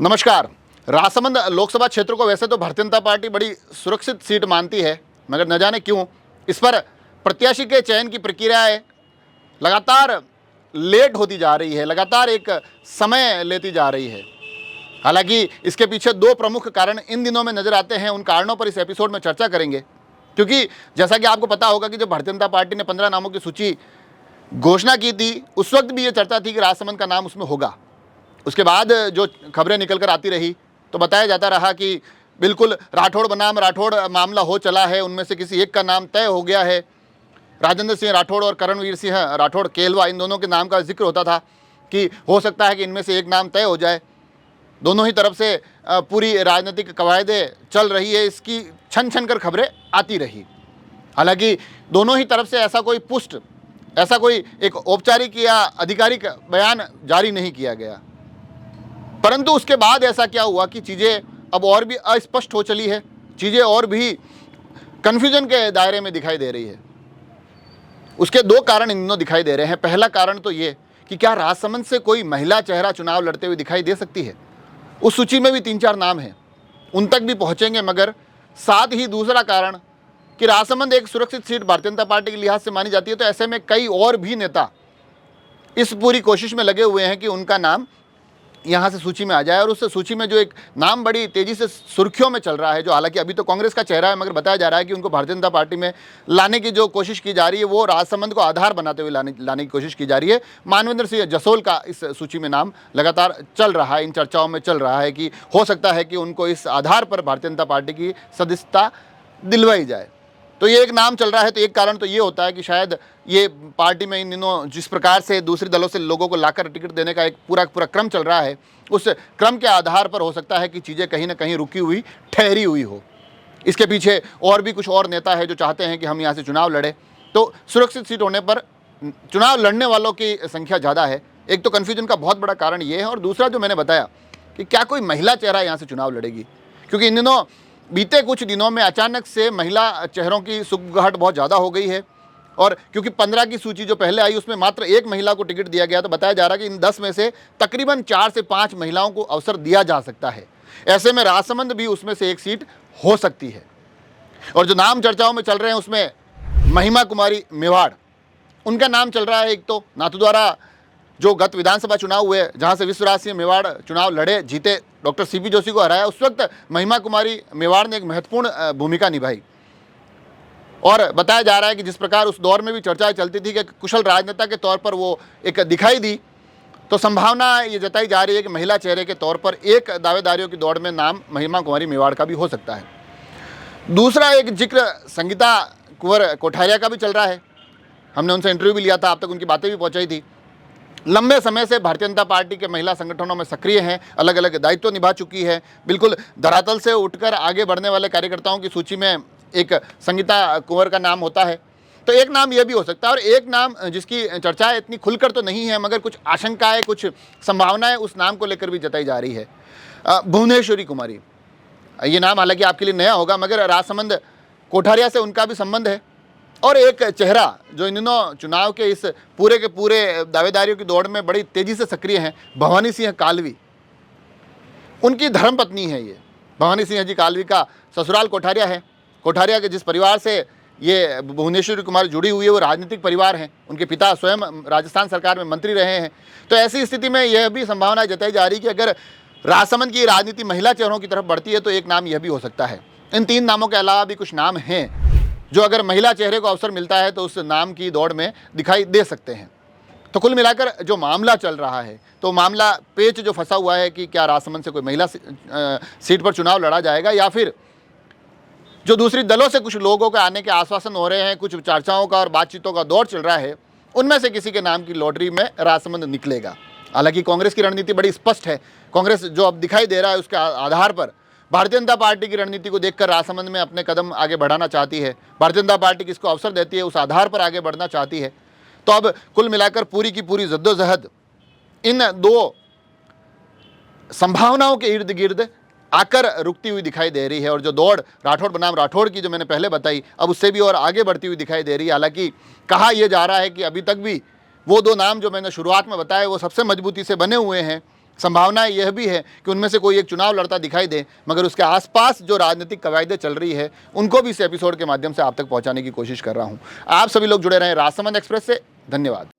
नमस्कार। राजसमंद लोकसभा क्षेत्र को वैसे तो भारतीय जनता पार्टी बड़ी सुरक्षित सीट मानती है, मगर न जाने क्यों इस पर प्रत्याशी के चयन की प्रक्रियाएं लगातार लेट होती जा रही है, लगातार एक समय लेती जा रही है। हालांकि इसके पीछे दो प्रमुख कारण इन दिनों में नजर आते हैं। उन कारणों पर इस एपिसोड में चर्चा करेंगे, क्योंकि जैसा कि आपको पता होगा कि जब भारतीय जनता पार्टी ने 15 नामों की सूची घोषणा की थी, उस वक्त भी ये चर्चा थी कि राजसमंद का नाम उसमें होगा। उसके बाद जो खबरें निकल कर आती रही तो बताया जाता रहा कि बिल्कुल राठौड़ बनाम राठौड़ मामला हो चला है, उनमें से किसी एक का नाम तय हो गया है। राजेंद्र सिंह राठौड़ और करणवीर सिंह राठौड़ केलवा, इन दोनों के नाम का जिक्र होता था कि हो सकता है कि इनमें से एक नाम तय हो जाए। दोनों ही तरफ से पूरी राजनीतिक कवायदें चल रही है, इसकी छन छन कर खबरें आती रही। हालांकि दोनों ही तरफ से ऐसा कोई एक औपचारिक या आधिकारिक बयान जारी नहीं किया गया। परंतु उसके बाद ऐसा क्या हुआ कि चीज़ें अब और भी अस्पष्ट हो चली है, चीज़ें और भी कन्फ्यूजन के दायरे में दिखाई दे रही है। उसके दो कारण इन दिनों दिखाई दे रहे हैं। पहला कारण तो ये कि क्या राजसमंद से कोई महिला चेहरा चुनाव लड़ते हुए दिखाई दे सकती है। उस सूची में भी 3-4 नाम हैं, उन तक भी पहुंचेंगे। मगर साथ ही दूसरा कारण कि राजसमंद एक सुरक्षित सीट भारतीय जनता पार्टी के लिहाज से मानी जाती है, तो ऐसे में कई और भी नेता इस पूरी कोशिश में लगे हुए हैं कि उनका नाम यहाँ से सूची में आ जाए। और उस सूची में जो एक नाम बड़ी तेज़ी से सुर्खियों में चल रहा है, जो हालांकि अभी तो कांग्रेस का चेहरा है, मगर बताया जा रहा है कि उनको भारतीय जनता पार्टी में लाने की जो कोशिश की जा रही है, वो राजसमंद को आधार बनाते हुए लाने की कोशिश की जा रही है। मानवेंद्र सिंह जसोल का इस सूची में नाम लगातार चल रहा है, इन चर्चाओं में चल रहा है कि हो सकता है कि उनको इस आधार पर भारतीय जनता पार्टी की सदस्यता दिलवाई जाए। तो ये एक नाम चल रहा है। तो एक कारण तो ये होता है कि शायद ये पार्टी में इन दिनों जिस प्रकार से दूसरे दलों से लोगों को लाकर टिकट देने का एक पूरा क्रम चल रहा है, उस क्रम के आधार पर हो सकता है कि चीज़ें कहीं ना कहीं रुकी हुई ठहरी हुई हो। इसके पीछे और भी कुछ और नेता है जो चाहते हैं कि हम यहाँ से चुनाव लड़े। तो सुरक्षित सीट होने पर चुनाव लड़ने वालों की संख्या ज़्यादा है। एक तो कन्फ्यूजन का बहुत बड़ा कारण ये है, और दूसरा जो मैंने बताया कि क्या कोई महिला चेहरा यहाँ से चुनाव लड़ेगी, क्योंकि इन दिनों बीते कुछ दिनों में अचानक से महिला चेहरों की सुगबुगाहट बहुत ज़्यादा हो गई है। और क्योंकि 15 की सूची जो पहले आई उसमें मात्र एक महिला को टिकट दिया गया, तो बताया जा रहा है कि इन 10 में से तकरीबन 4 से 5 महिलाओं को अवसर दिया जा सकता है। ऐसे में राजसमंद भी उसमें से एक सीट हो सकती है। और जो नाम चर्चाओं में चल रहे हैं उसमें महिमा कुमारी मेवाड़, उनका नाम चल रहा है। एक तो नाथद्वारा जो गत विधानसभा चुनाव हुए, जहाँ से विश्वराज सिंह मेवाड़ चुनाव लड़े, जीते, डॉक्टर सीपी जोशी को हराया, उस वक्त महिमा कुमारी मेवाड़ ने एक महत्वपूर्ण भूमिका निभाई। और बताया जा रहा है कि जिस प्रकार उस दौर में भी चर्चाएं चलती थी कि कुशल राजनेता के तौर पर वो एक दिखाई दी, तो संभावना ये जताई जा रही है कि महिला चेहरे के तौर पर एक दावेदारियों की दौड़ में नाम महिमा कुमारी मेवाड़ का भी हो सकता है। दूसरा एक जिक्र संगीता कुंवर कोठारिया का भी चल रहा है। हमने उनसे इंटरव्यू भी लिया था, आप तक उनकी बातें भी पहुँचाई थी। लंबे समय से भारतीय जनता पार्टी के महिला संगठनों में सक्रिय हैं, अलग अलग दायित्व निभा चुकी है। बिल्कुल धरातल से उठकर आगे बढ़ने वाले कार्यकर्ताओं की सूची में एक संगीता कुंवर का नाम होता है। तो एक नाम यह भी हो सकता है। और एक नाम जिसकी चर्चाएं इतनी खुलकर तो नहीं है, मगर कुछ आशंकाएं, कुछ संभावनाएं उस नाम को लेकर भी जताई जा रही है, भुवनेश्वरी कुमारी। ये नाम हालांकि आपके लिए नया होगा, मगर राजसमंद कोठारिया से उनका भी संबंध है। और एक चेहरा जो इन दिनों चुनाव के इस पूरे के पूरे दावेदारियों की दौड़ में बड़ी तेजी से सक्रिय हैं, भवानी सिंह कालवी। उनकी धर्मपत्नी है ये। भवानी सिंह जी कालवी का ससुराल कोठारिया है। कोठारिया के जिस परिवार से ये भुवनेश्वरी कुमारी जुड़ी हुई है, वो राजनीतिक परिवार हैं। उनके पिता स्वयं राजस्थान सरकार में मंत्री रहे हैं। तो ऐसी स्थिति में यह भी संभावना जताई जा रही कि अगर राजसमंद की राजनीति महिला चेहरों की तरफ बढ़ती है, तो एक नाम यह भी हो सकता है। इन 3 नामों के अलावा भी कुछ नाम हैं जो अगर महिला चेहरे को अवसर मिलता है तो उस नाम की दौड़ में दिखाई दे सकते हैं। तो कुल मिलाकर जो मामला चल रहा है, तो मामला पेच जो फंसा हुआ है कि क्या राजसमंद से कोई महिला सीट पर चुनाव लड़ा जाएगा, या फिर जो दूसरी दलों से कुछ लोगों के आने के आश्वासन हो रहे हैं, कुछ चर्चाओं का और बातचीतों का दौर चल रहा है, उनमें से किसी के नाम की लॉटरी में राजसमंद निकलेगा। हालांकि कांग्रेस की रणनीति बड़ी स्पष्ट है। कांग्रेस जो अब दिखाई दे रहा है उसके आधार पर भारतीय जनता पार्टी की रणनीति को देखकर राजसमंद में अपने कदम आगे बढ़ाना चाहती है। भारतीय जनता पार्टी किसको अवसर देती है, उस आधार पर आगे बढ़ना चाहती है। तो अब कुल मिलाकर पूरी की पूरी जद्दोजहद इन दो संभावनाओं के इर्द गिर्द आकर रुकती हुई दिखाई दे रही है। और जो दौड़ राठौड़ बनाम राठौड़ की जो मैंने पहले बताई, अब उससे भी और आगे बढ़ती हुई दिखाई दे रही है। हालांकि कहा यह जा रहा है कि अभी तक भी वो 2 नाम जो मैंने शुरुआत में बताए वो सबसे मजबूती से बने हुए हैं, संभावना यह भी है कि उनमें से कोई एक चुनाव लड़ता दिखाई दे, मगर उसके आसपास जो राजनीतिक कवायदें चल रही है उनको भी इस एपिसोड के माध्यम से आप तक पहुंचाने की कोशिश कर रहा हूं। आप सभी लोग जुड़े रहें राजसमंद एक्सप्रेस से। धन्यवाद।